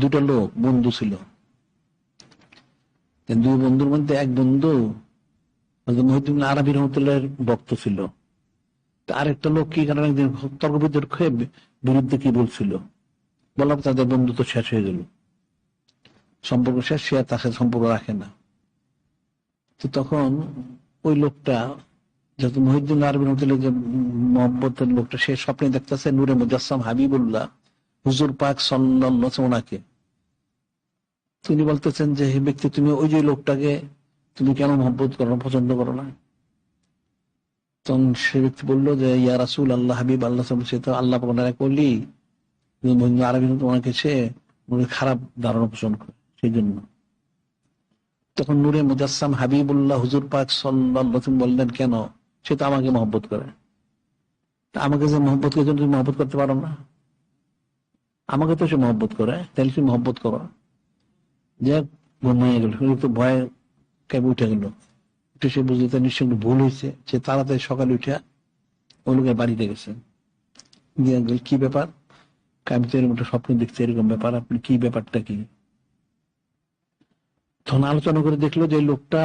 দুটো লোক বন্ধু ছিল। দুই বন্ধুর মধ্যে এক বন্ধু মহিউদ্দিন আরবি রহমতুল্লাহর ভক্ত ছিল। আরেকটা লোক কি কারণে একদিন তর্ক বিতর্ক বিরুদ্ধে কি বলছিল, বললাম তাদের বন্ধুত্ব শেষ হয়ে গেল, সম্পর্ক শেষ, সে আর তার সাথে সম্পর্ক রাখে না। তো তখন ওই লোকটা, যেহেতু মহিউদ্দিন আরবি রহমতুল্লাহ যে মহব্বতের লোকটা, সে স্বপ্নে দেখতেছে নূরে মুজাসসাম হাবিবুল্লাহ হুজুর পাক সাল্লাল্লাহু আলাইহি ওয়াসাল্লাম ওনাকে। তিনি বলতেছেন যে হে ব্যক্তি, তুমি ওই যে লোকটাকে তুমি কেন মহব্বত করো না, পছন্দ করো না? তখন সে ব্যক্তি বললো যে ইয়া রাসূল আল্লাহ, হাবিব আল্লাহ, সে তো আল্লাহ করলি, আরবি ওনাকে সে খারাপ ধারণা পোষণ করে, সেই জন্য। তখন নূরে মুজাসসাম হাবিবুল্লাহ হুজুর পাক সাল্লাল্লাহু আলাইহি ওয়াসাল্লাম বললেন, কেন? সে তো আমাকে মহব্বত করে। আমাকে যে মহব্বত করে, তুমি মহব্বত করতে পারো না? আমাকে তো সে মহব্বত করে, তাহলে তুমি মহব্বত করো। যে ঘুমিয়ে গেল, তো ভয়ে কেবল উঠে গেল। উঠে সে বুঝলো তার নিশ্চয় ভুল হয়েছে। সে তাড়াতাড়ি সকালে উঠে ওই লোকের বাড়িতে গেছে, গিয়ে গেল, কি ব্যাপার? আমি তো এরকম একটা স্বপ্ন দেখছি, এরকম ব্যাপার, আপনি কি ব্যাপারটা কি? তখন আলোচনা করে দেখলো যে লোকটা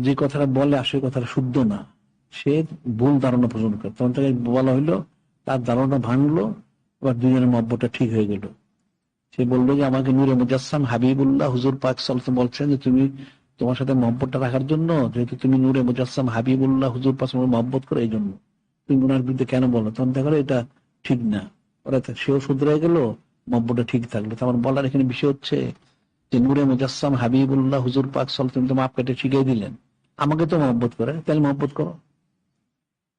যে কথাটা বলে আসলে কথাটা শুদ্ধ না, সে ভুল ধারণা পোষণ করে। তখন তাকে বলা হইলো, তার ধারণা ভাঙলো, এবার দুজনের মহব্বতটা ঠিক হয়ে গেল। সে বললো যে আমাকে নূরে মুজাসসাম হাবিবুল্লাহ হুজুর পাক সাল্লাল্লাহু আলাইহি ওয়াসাল্লাম বলছেন যে তুমি তোমার সাথে মহব্বতটা রাখার জন্য, যেহেতু তুমি নূরে মুজাসসাম হাবিবুল্লাহ হুজুর পাক মহব্বত করো, এই জন্য তুমি ওনার বিরুদ্ধে কেন বলো? তখন দেখো এটা ঠিক না। ওরা সেও শুধরে গেল, মহব্বতটা ঠিক থাকলো। আমার বলার এখানে বিষয় হচ্ছে যে নূরে মুজাসসাম হাবিবুল্লাহ হুজুর পাক সাল্লাল্লাহু আলাইহি ওয়াসাল্লাম তো মাপ কেটে শিখিয়ে দিলেন, আমাকে তো মহব্বত করে, তাহলে মহব্বত করো।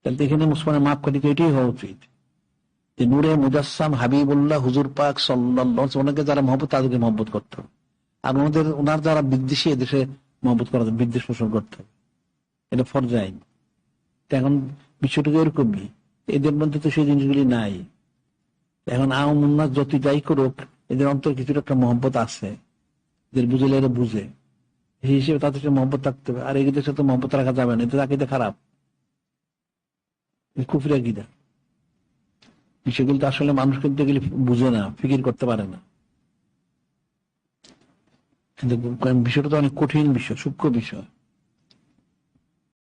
তাহলে এখানে মুসলমানের মাপ কাটি এটাই হওয়া উচিত যে নূরে মুজাসসাম হাবিবুল্লাহ হুজুর পাক সাল্লাল্লাহু আলাইহি ওয়াসাল্লাম, ওনাকে যারা মহব্বত, তাদেরকে মহব্বত করতে হবে। আর ওনার যারা বিদ্বেষী, এদেশে মহব্বত করা, বিদ্বেষ পোষণ করতে হবে, এটা ফরজ আইন। এখন বিষয়টুকু এরকমই, এদের মধ্যে তো সেই জিনিসগুলি নাই। এখন আওয়াম উন্নাস যত যাই করুক, এদের অন্তর কিছুটা একটা মহব্বত আছে, এদের বুঝলে এরা বুঝে, এই হিসেবে তাদের সাথে মহব্বত থাকতে হবে। আর এদের সাথে মহব্বত রাখা যাবে না, এদের আকিদা খারাপ, কুফরি আকিদা। বিষয়গুলো তো আসলে মানুষ কিন্তু এগুলি বুঝে না, ফিকির করতে পারে না। কিন্তু বিষয়টা তো অনেক কঠিন বিষয়, সূক্ষ্ম বিষয়।